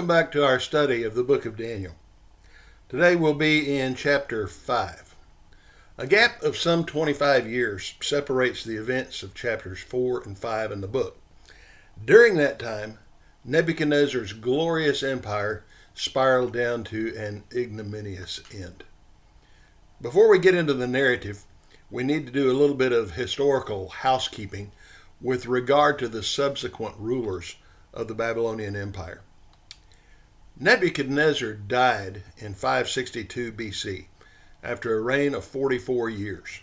Welcome back to our study of the book of Daniel. Today we'll be in chapter 5. A gap of some 25 years separates the events of chapters 4 and 5 in the book. During that time, Nebuchadnezzar's glorious empire spiraled down to an ignominious end. Before we get into the narrative, we need to do a little bit of historical housekeeping with regard to the subsequent rulers of the Babylonian Empire. Nebuchadnezzar died in 562 BC after a reign of 44 years.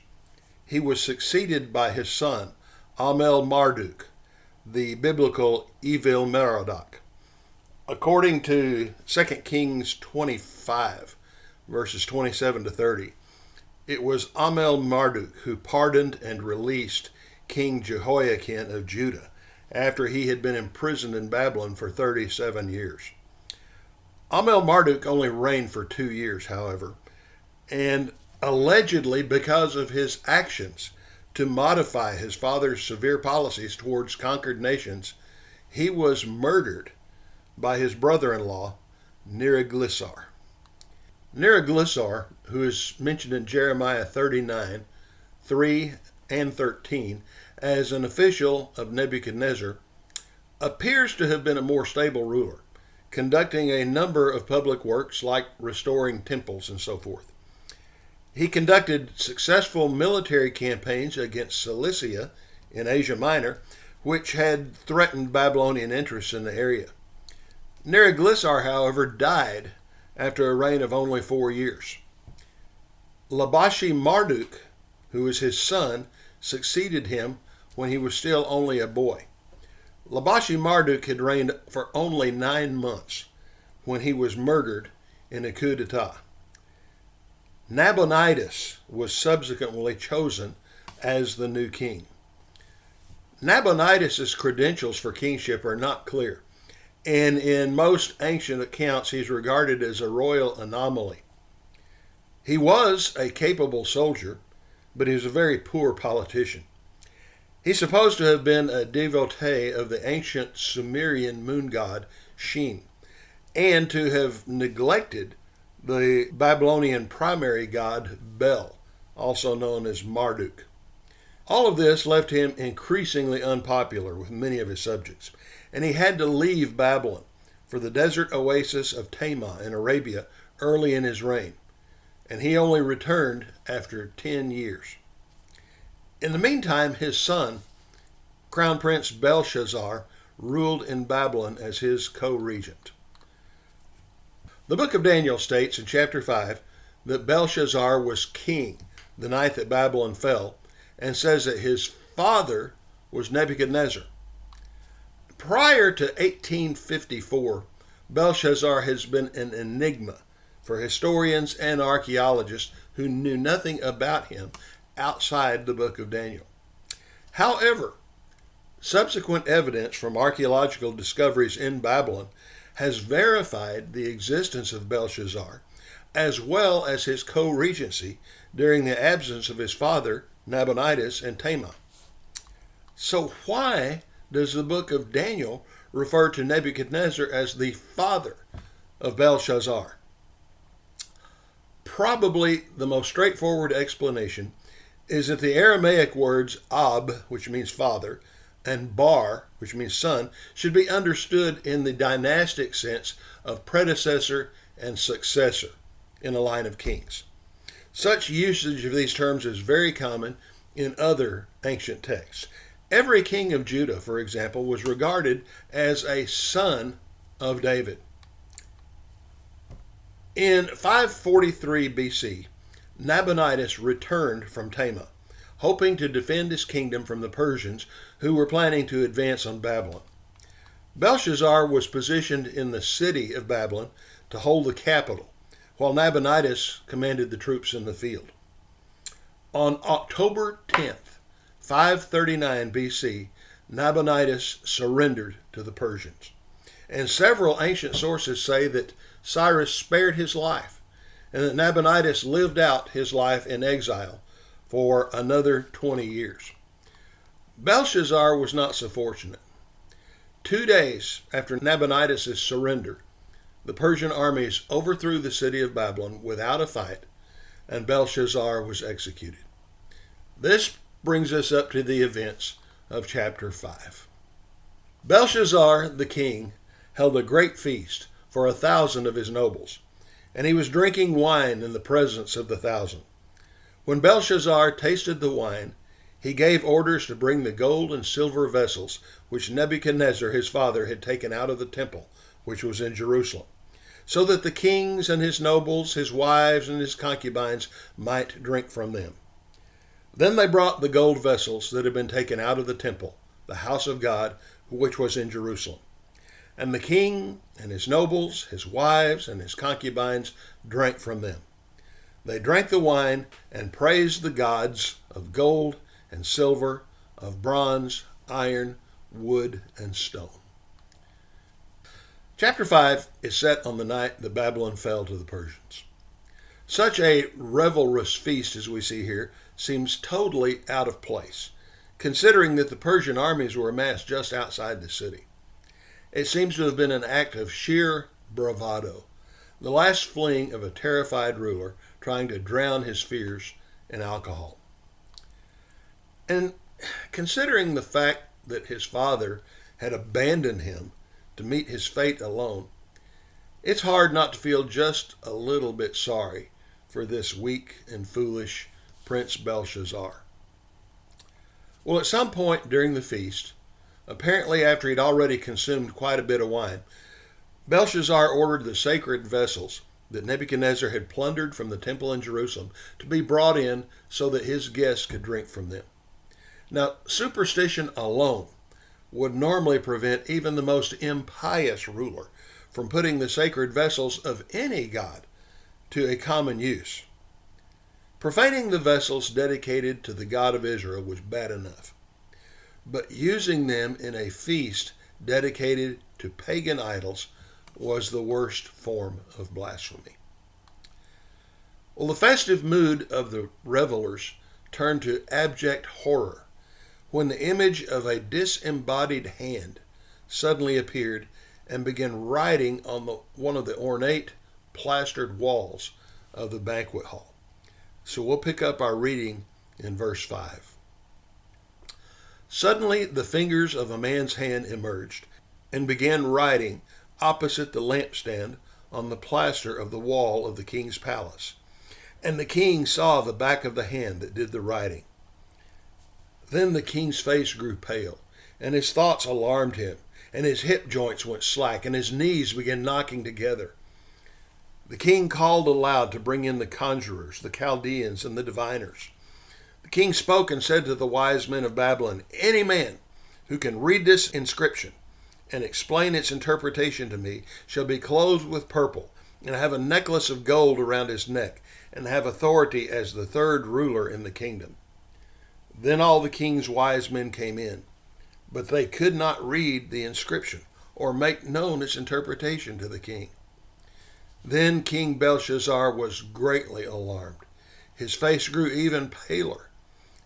He was succeeded by his son, Amel-Marduk, the biblical Evil-Merodach. According to 2 Kings 25, verses 27 to 30, it was Amel-Marduk who pardoned and released King Jehoiakim of Judah after he had been imprisoned in Babylon for 37 years. Amel-Marduk only reigned for 2 years, however, and allegedly because of his actions to modify his father's severe policies towards conquered nations, he was murdered by his brother-in-law, Neriglissar. Neriglissar, who is mentioned in Jeremiah 39, 3 and 13, as an official of Nebuchadnezzar, appears to have been a more stable ruler, conducting a number of public works like restoring temples and so forth. He conducted successful military campaigns against Cilicia in Asia Minor, which had threatened Babylonian interests in the area. Neriglissar, however, died after a reign of only 4 years. Labashi-Marduk, who was his son, succeeded him when he was still only a boy. Labashi-Marduk had reigned for only 9 months when he was murdered in a coup d'etat. Nabonidus was subsequently chosen as the new king. Nabonidus' credentials for kingship are not clear, and in most ancient accounts he's regarded as a royal anomaly. He was a capable soldier, but he was a very poor politician. He's supposed to have been a devotee of the ancient Sumerian moon god Shin, and to have neglected the Babylonian primary god Bel, also known as Marduk. All of this left him increasingly unpopular with many of his subjects, and he had to leave Babylon for the desert oasis of Tema in Arabia early in his reign, and he only returned after 10 years. In the meantime, his son, Crown Prince Belshazzar, ruled in Babylon as his co-regent. The book of Daniel states in chapter 5 that Belshazzar was king the night that Babylon fell, and says that his father was Nebuchadnezzar. Prior to 1854, Belshazzar has been an enigma for historians and archaeologists who knew nothing about him outside the book of Daniel. However, subsequent evidence from archaeological discoveries in Babylon has verified the existence of Belshazzar, as well as his co-regency during the absence of his father, Nabonidus and Tema. So why does the book of Daniel refer to Nebuchadnezzar as the father of Belshazzar? Probably the most straightforward explanation is that the Aramaic words Ab, which means father, and Bar, which means son, should be understood in the dynastic sense of predecessor and successor in a line of kings. Such usage of these terms is very common in other ancient texts. Every king of Judah, for example, was regarded as a son of David. In 543 BC, Nabonidus returned from Tema, hoping to defend his kingdom from the Persians who were planning to advance on Babylon. Belshazzar was positioned in the city of Babylon to hold the capital, while Nabonidus commanded the troops in the field. On October 10th, 539 BC, Nabonidus surrendered to the Persians, and several ancient sources say that Cyrus spared his life, and that Nabonidus lived out his life in exile for another 20 years. Belshazzar was not so fortunate. 2 days after Nabonidus' surrender, the Persian armies overthrew the city of Babylon without a fight, and Belshazzar was executed. This brings us up to the events of chapter 5. Belshazzar the king held a great feast for 1,000 of his nobles, and he was drinking wine in the presence of the 1,000. When Belshazzar tasted the wine, he gave orders to bring the gold and silver vessels which Nebuchadnezzar his father had taken out of the temple, which was in Jerusalem, so that the kings and his nobles, his wives, and his concubines might drink from them. Then they brought the gold vessels that had been taken out of the temple, the house of God, which was in Jerusalem. And the king and his nobles, his wives, and his concubines drank from them. They drank the wine and praised the gods of gold and silver, of bronze, iron, wood, and stone. Chapter 5 is set on the night that Babylon fell to the Persians. Such a revelrous feast as we see here seems totally out of place, considering that the Persian armies were amassed just outside the city. It seems to have been an act of sheer bravado, the last fling of a terrified ruler trying to drown his fears in alcohol. And considering the fact that his father had abandoned him to meet his fate alone, it's hard not to feel just a little bit sorry for this weak and foolish Prince Belshazzar. Well, at some point during the feast, apparently after he'd already consumed quite a bit of wine, Belshazzar ordered the sacred vessels that Nebuchadnezzar had plundered from the temple in Jerusalem to be brought in so that his guests could drink from them. Now, superstition alone would normally prevent even the most impious ruler from putting the sacred vessels of any god to a common use. Profaning the vessels dedicated to the God of Israel was bad enough, but using them in a feast dedicated to pagan idols was the worst form of blasphemy. Well, the festive mood of the revelers turned to abject horror when the image of a disembodied hand suddenly appeared and began writing on one of the ornate plastered walls of the banquet hall. So we'll pick up our reading in verse 5. Suddenly the fingers of a man's hand emerged and began writing opposite the lampstand on the plaster of the wall of the king's palace. And the king saw the back of the hand that did the writing. Then the king's face grew pale, and his thoughts alarmed him, and his hip joints went slack, and his knees began knocking together. The king called aloud to bring in the conjurers, the Chaldeans, and the diviners. The king spoke and said to the wise men of Babylon, "Any man who can read this inscription and explain its interpretation to me shall be clothed with purple, and have a necklace of gold around his neck, and have authority as the third ruler in the kingdom." Then all the king's wise men came in, but they could not read the inscription or make known its interpretation to the king. Then King Belshazzar was greatly alarmed. His face grew even paler,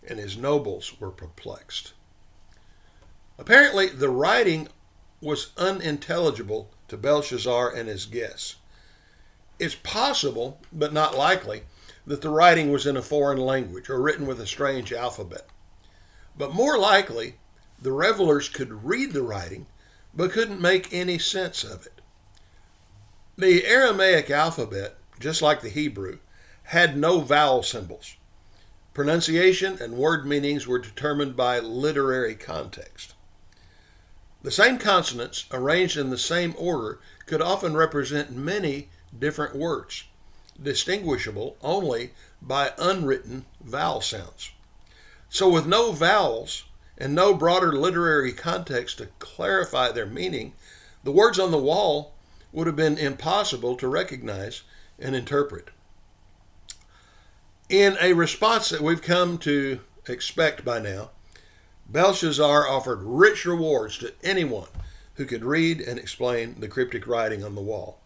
and his nobles were perplexed. Apparently, the writing was unintelligible to Belshazzar and his guests. It's possible, but not likely, that the writing was in a foreign language or written with a strange alphabet. But more likely, the revelers could read the writing, but couldn't make any sense of it. The Aramaic alphabet, just like the Hebrew, had no vowel symbols. Pronunciation and word meanings were determined by literary context. The same consonants, arranged in the same order, could often represent many different words, distinguishable only by unwritten vowel sounds. So with no vowels and no broader literary context to clarify their meaning, the words on the wall would have been impossible to recognize and interpret. In a response that we've come to expect by now, Belshazzar offered rich rewards to anyone who could read and explain the cryptic writing on the wall.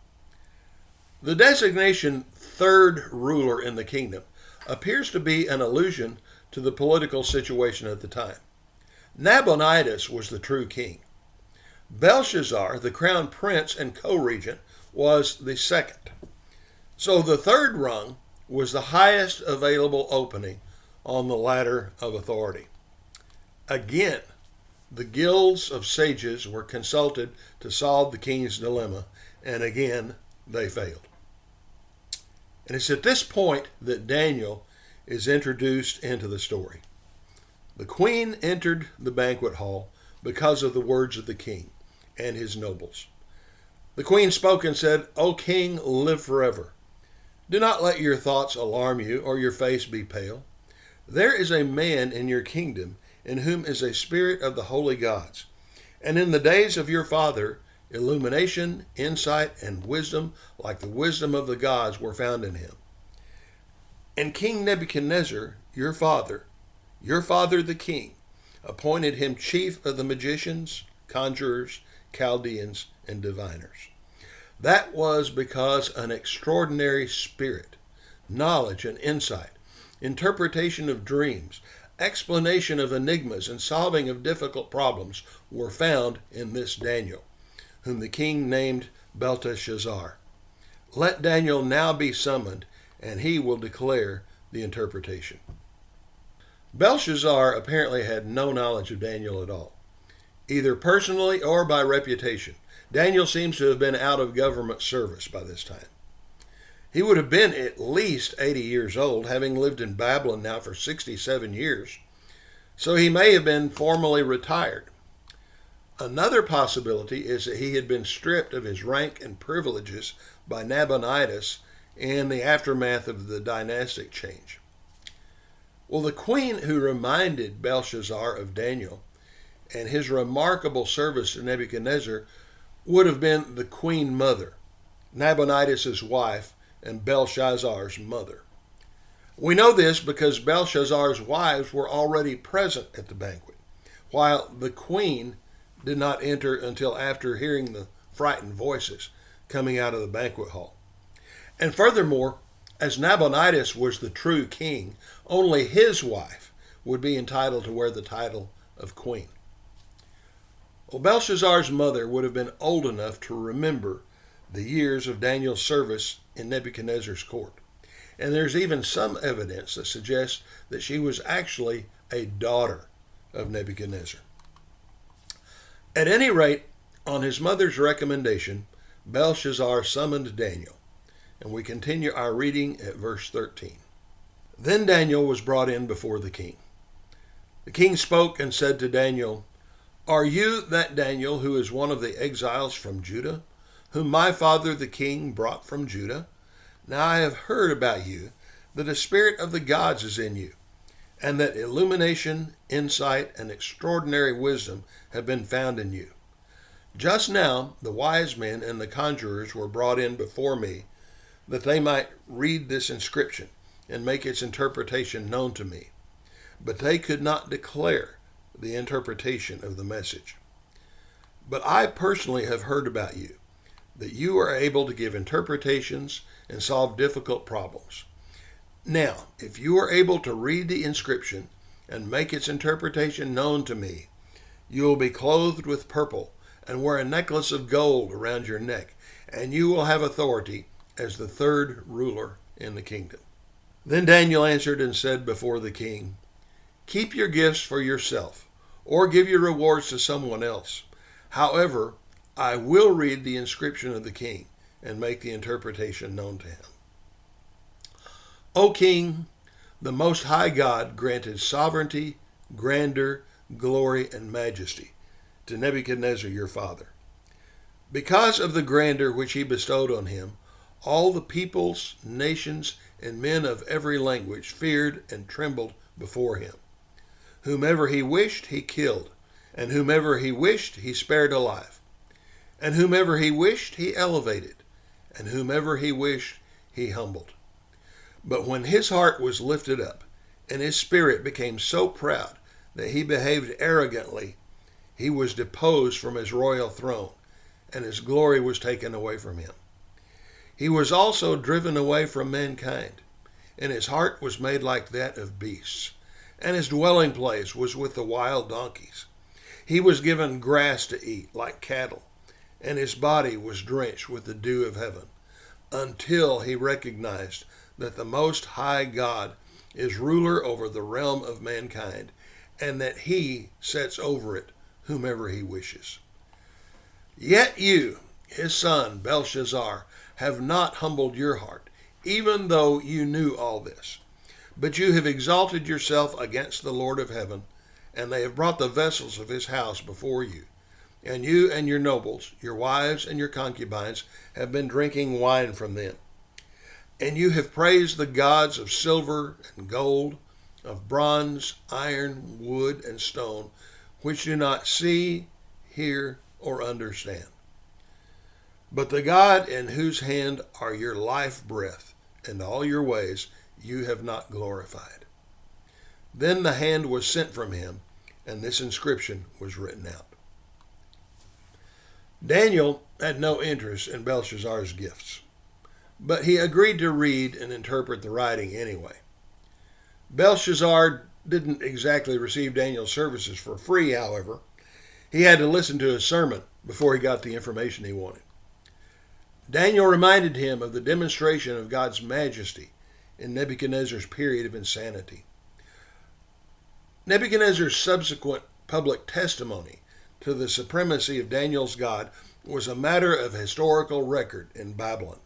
The designation third ruler in the kingdom appears to be an allusion to the political situation at the time. Nabonidus was the true king. Belshazzar, the crown prince and co-regent, was the second. So the third rung was the highest available opening on the ladder of authority. Again, the guilds of sages were consulted to solve the king's dilemma, and again they failed. And it's at this point that Daniel is introduced into the story. The queen entered the banquet hall because of the words of the king and his nobles. The queen spoke and said, "O king, live forever. Do not let your thoughts alarm you or your face be pale. There is a man in your kingdom in whom is a spirit of the holy gods. And in the days of your father, illumination, insight, and wisdom, like the wisdom of the gods, were found in him. And King Nebuchadnezzar, your father the king, appointed him chief of the magicians, conjurers, Chaldeans, and diviners. That was because an extraordinary spirit, knowledge and insight, interpretation of dreams, explanation of enigmas, and solving of difficult problems were found in this Daniel, whom the king named Belteshazzar. Let Daniel now be summoned, and he will declare the interpretation." Belshazzar apparently had no knowledge of Daniel at all, either personally or by reputation. Daniel seems to have been out of government service by this time. He would have been at least 80 years old, having lived in Babylon now for 67 years, so he may have been formally retired. Another possibility is that he had been stripped of his rank and privileges by Nabonidus in the aftermath of the dynastic change. Well, the queen who reminded Belshazzar of Daniel and his remarkable service to Nebuchadnezzar would have been the queen mother, Nabonidus' wife and Belshazzar's mother. We know this because Belshazzar's wives were already present at the banquet, while the queen did not enter until after hearing the frightened voices coming out of the banquet hall. And furthermore, as Nabonidus was the true king, only his wife would be entitled to wear the title of queen. Well, Belshazzar's mother would have been old enough to remember the years of Daniel's service in Nebuchadnezzar's court. And there's even some evidence that suggests that she was actually a daughter of Nebuchadnezzar. At any rate, on his mother's recommendation, Belshazzar summoned Daniel. And we continue our reading at verse 13. Then Daniel was brought in before the king. The king spoke and said to Daniel, "Are you that Daniel who is one of the exiles from Judah, whom my father the king brought from Judah? Now I have heard about you, that the spirit of the gods is in you, and that illumination, insight, and extraordinary wisdom have been found in you. Just now the wise men and the conjurers were brought in before me, that they might read this inscription and make its interpretation known to me. But they could not declare the interpretation of the message. But I personally have heard about you, that you are able to give interpretations and solve difficult problems. Now, if you are able to read the inscription and make its interpretation known to me, you will be clothed with purple and wear a necklace of gold around your neck, and you will have authority as the third ruler in the kingdom." Then Daniel answered and said before the king, "Keep your gifts for yourself, or give your rewards to someone else. However, I will read the inscription of the king and make the interpretation known to him. O king, the Most High God granted sovereignty, grandeur, glory, and majesty to Nebuchadnezzar your father. Because of the grandeur which he bestowed on him, all the peoples, nations, and men of every language feared and trembled before him. Whomever he wished, he killed, and whomever he wished, he spared alive. And whomever he wished, he elevated, and whomever he wished, he humbled. But when his heart was lifted up, and his spirit became so proud that he behaved arrogantly, he was deposed from his royal throne, and his glory was taken away from him. He was also driven away from mankind, and his heart was made like that of beasts, and his dwelling place was with the wild donkeys. He was given grass to eat like cattle, and his body was drenched with the dew of heaven, until he recognized that the Most High God is ruler over the realm of mankind, and that he sets over it whomever he wishes. Yet you, his son Belshazzar, have not humbled your heart, even though you knew all this. But you have exalted yourself against the Lord of heaven, and they have brought the vessels of his house before you. And you and your nobles, your wives and your concubines, have been drinking wine from them. And you have praised the gods of silver and gold, of bronze, iron, wood, and stone, which do not see, hear, or understand. But the God in whose hand are your life breath, and all your ways you have not glorified. Then the hand was sent from him, and this inscription was written out. Daniel had no interest in Belshazzar's gifts, but he agreed to read and interpret the writing anyway. Belshazzar didn't exactly receive Daniel's services for free, however. He had to listen to his sermon before he got the information he wanted. Daniel reminded him of the demonstration of God's majesty in Nebuchadnezzar's period of insanity. Nebuchadnezzar's subsequent public testimony to the supremacy of Daniel's God was a matter of historical record in Babylon.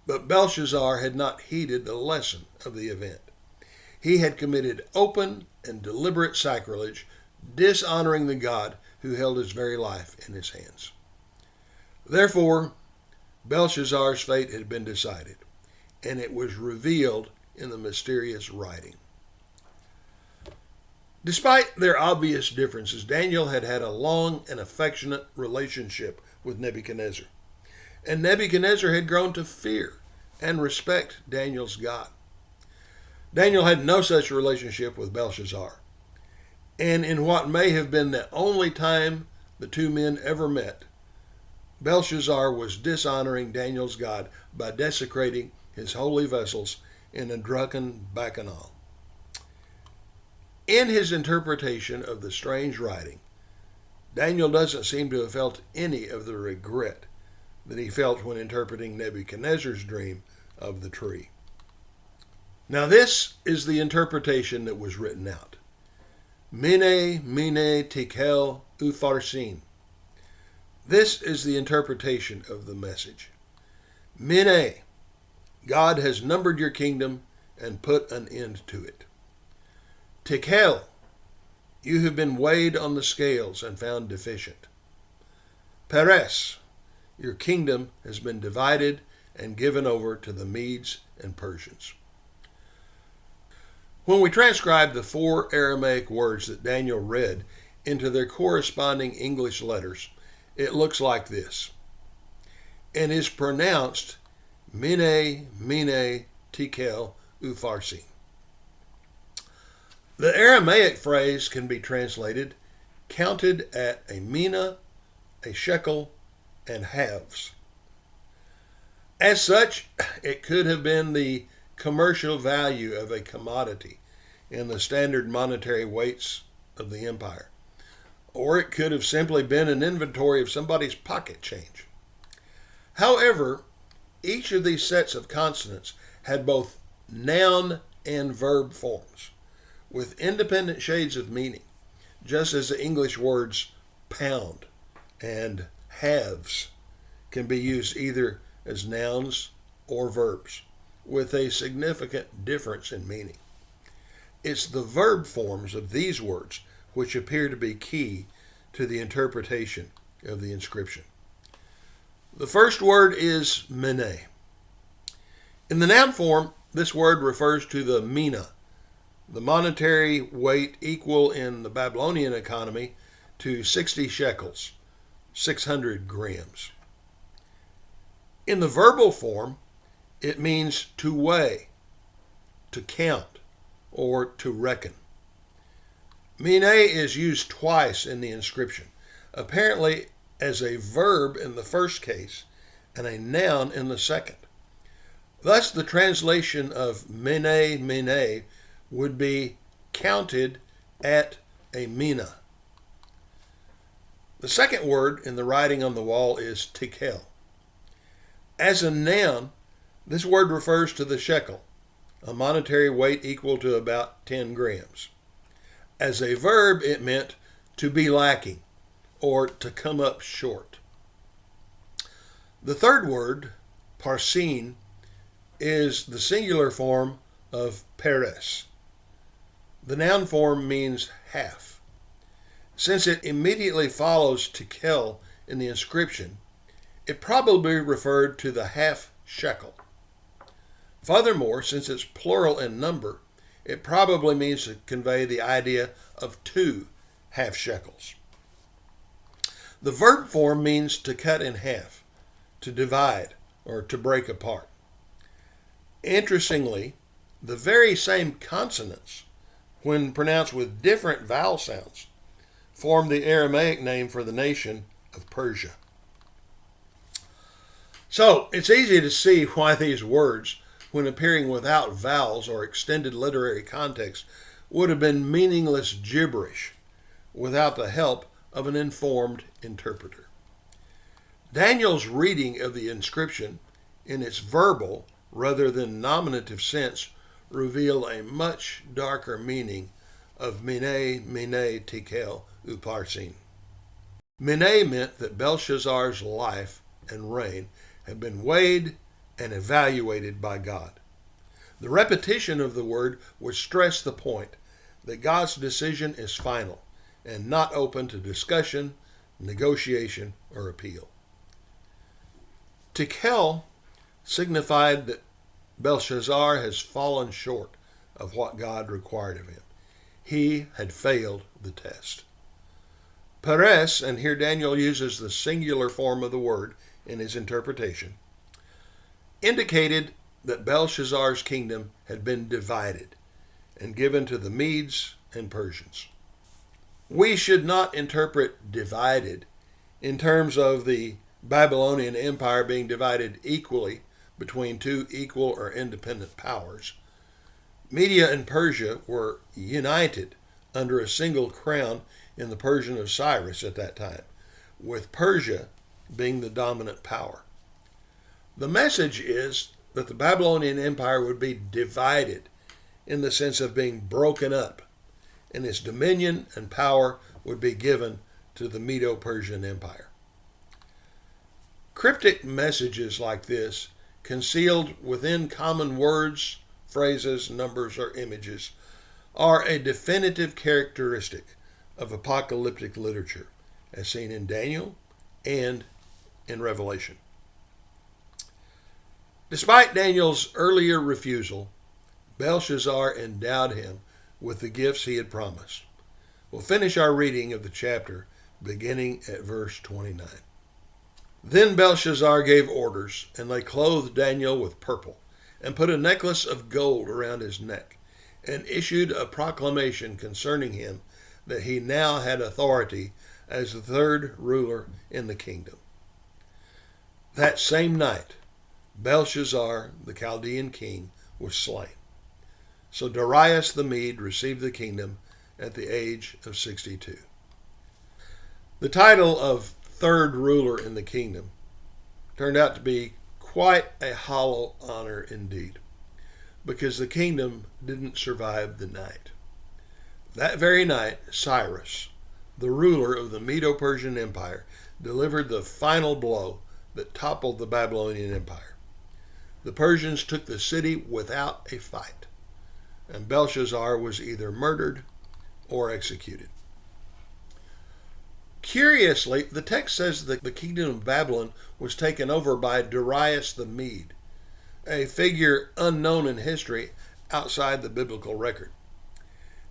But Belshazzar had not heeded the lesson of the event. He had committed open and deliberate sacrilege, dishonoring the God who held his very life in his hands. Therefore, Belshazzar's fate had been decided, and it was revealed in the mysterious writing. Despite their obvious differences, Daniel had had a long and affectionate relationship with Nebuchadnezzar, and Nebuchadnezzar had grown to fear and respect Daniel's God. Daniel had no such relationship with Belshazzar, and in what may have been the only time the two men ever met, Belshazzar was dishonoring Daniel's God by desecrating his holy vessels in a drunken bacchanal. In his interpretation of the strange writing, Daniel doesn't seem to have felt any of the regret that he felt when interpreting Nebuchadnezzar's dream of the tree. Now this is the interpretation that was written out. Mene, mene, tekel, upharsin. This is the interpretation of the message. Mene, God has numbered your kingdom and put an end to it. Tekel, you have been weighed on the scales and found deficient. Peres, your kingdom has been divided and given over to the Medes and Persians. When we transcribe the 4 Aramaic words that Daniel read into their corresponding English letters, it looks like this, and is pronounced Mene, mene, tekel, upharsin. The Aramaic phrase can be translated counted at a mina, a shekel, and halves. As such, it could have been the commercial value of a commodity in the standard monetary weights of the empire, or it could have simply been an inventory of somebody's pocket change. However, each of these sets of consonants had both noun and verb forms, with independent shades of meaning, just as the English words pound and halves can be used either as nouns or verbs, with a significant difference in meaning. It's the verb forms of these words which appear to be key to the interpretation of the inscription. The first word is mene. In the noun form, this word refers to the mina, the monetary weight equal in the Babylonian economy to 60 shekels, 600 grams. In the verbal form, it means to weigh, to count, or to reckon. Mene is used twice in the inscription, apparently as a verb in the first case and a noun in the second. Thus, the translation of mene, mene would be counted at a mina. The second word in the writing on the wall is tekel. As a noun, this word refers to the shekel, a monetary weight equal to about 10 grams. As a verb, it meant to be lacking or to come up short. The third word, parsin, is the singular form of peres. The noun form means half. Since it immediately follows tekel in the inscription, it probably referred to the half shekel. Furthermore, since it's plural in number, it probably means to convey the idea of 2 half shekels. The verb form means to cut in half, to divide, or to break apart. Interestingly, the very same consonants, when pronounced with different vowel sounds, form the Aramaic name for the nation of Persia. So, it's easy to see why these words, when appearing without vowels or extended literary context, would have been meaningless gibberish without the help of an informed interpreter. Daniel's reading of the inscription in its verbal rather than nominative sense reveal a much darker meaning of Mene, Tekel, Uparsin. Mene meant that Belshazzar's life and reign had been weighed and evaluated by God. The repetition of the word would stress the point that God's decision is final and not open to discussion, negotiation, or appeal. Tekel signified that Belshazzar has fallen short of what God required of him. He had failed the test. Peres, and here Daniel uses the singular form of the word in his interpretation, indicated that Belshazzar's kingdom had been divided and given to the Medes and Persians. We should not interpret divided in terms of the Babylonian Empire being divided equally between 2 equal or independent powers. Media and Persia were united under a single crown in the Persian of Cyrus at that time, with Persia being the dominant power. The message is that the Babylonian Empire would be divided in the sense of being broken up, and its dominion and power would be given to the Medo-Persian Empire. Cryptic messages like this, concealed within common words, phrases, numbers, or images, are a definitive characteristic of apocalyptic literature, as seen in Daniel and in Revelation. Despite Daniel's earlier refusal, Belshazzar endowed him with the gifts he had promised. We'll finish our reading of the chapter beginning at verse 29. Then Belshazzar gave orders, and they clothed Daniel with purple, and put a necklace of gold around his neck, and issued a proclamation concerning him that he now had authority as the third ruler in the kingdom. That same night, Belshazzar, the Chaldean king, was slain. So Darius the Mede received the kingdom at the age of 62. The title of third ruler in the kingdom turned out to be quite a hollow honor indeed, because the kingdom didn't survive the night. That very night, Cyrus, the ruler of the Medo-Persian Empire, delivered the final blow that toppled the Babylonian Empire. The Persians took the city without a fight, and Belshazzar was either murdered or executed. Curiously, the text says that the kingdom of Babylon was taken over by Darius the Mede, a figure unknown in history outside the biblical record.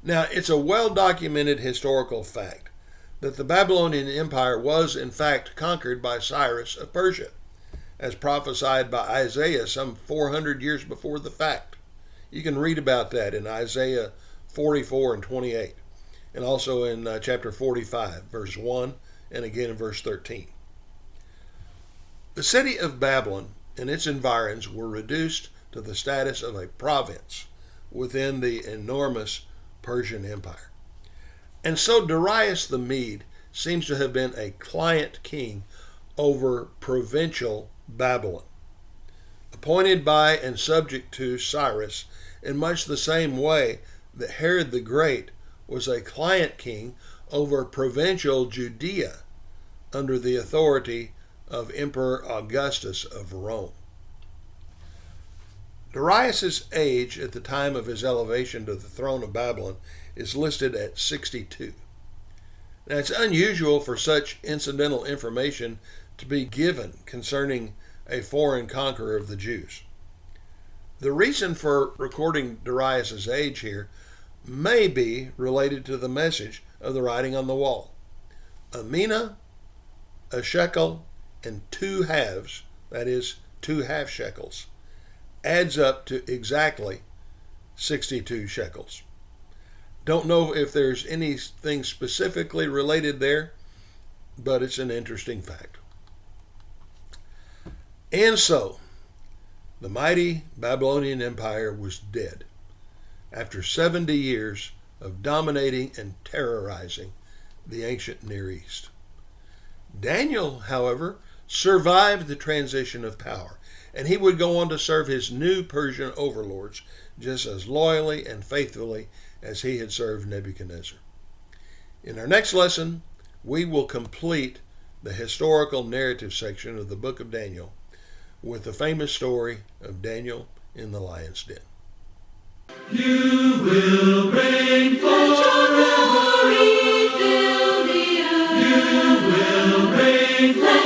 Now, it's a well-documented historical fact that the Babylonian Empire was in fact conquered by Cyrus of Persia, as prophesied by Isaiah some 400 years before the fact. You can read about that in Isaiah 44 and 28. And also in chapter 45, verse 1, and again in verse 13. The city of Babylon and its environs were reduced to the status of a province within the enormous Persian Empire. And so Darius the Mede seems to have been a client king over provincial Babylon, appointed by and subject to Cyrus in much the same way that Herod the Great was a client king over provincial Judea under the authority of Emperor Augustus of Rome. Darius's age at the time of his elevation to the throne of Babylon is listed at 62. Now, it's unusual for such incidental information to be given concerning a foreign conqueror of the Jews. The reason for recording Darius's age here may be related to the message of the writing on the wall. A mina, a shekel, and 2 halves, that is, 2 half shekels, adds up to exactly 62 shekels. Don't know if there's anything specifically related there, but it's an interesting fact. And so, the mighty Babylonian Empire was dead after 70 years of dominating and terrorizing the ancient Near East. Daniel, however, survived the transition of power, and he would go on to serve his new Persian overlords just as loyally and faithfully as he had served Nebuchadnezzar. In our next lesson, we will complete the historical narrative section of the book of Daniel with the famous story of Daniel in the lion's den. You will reign forever. You will reign forever.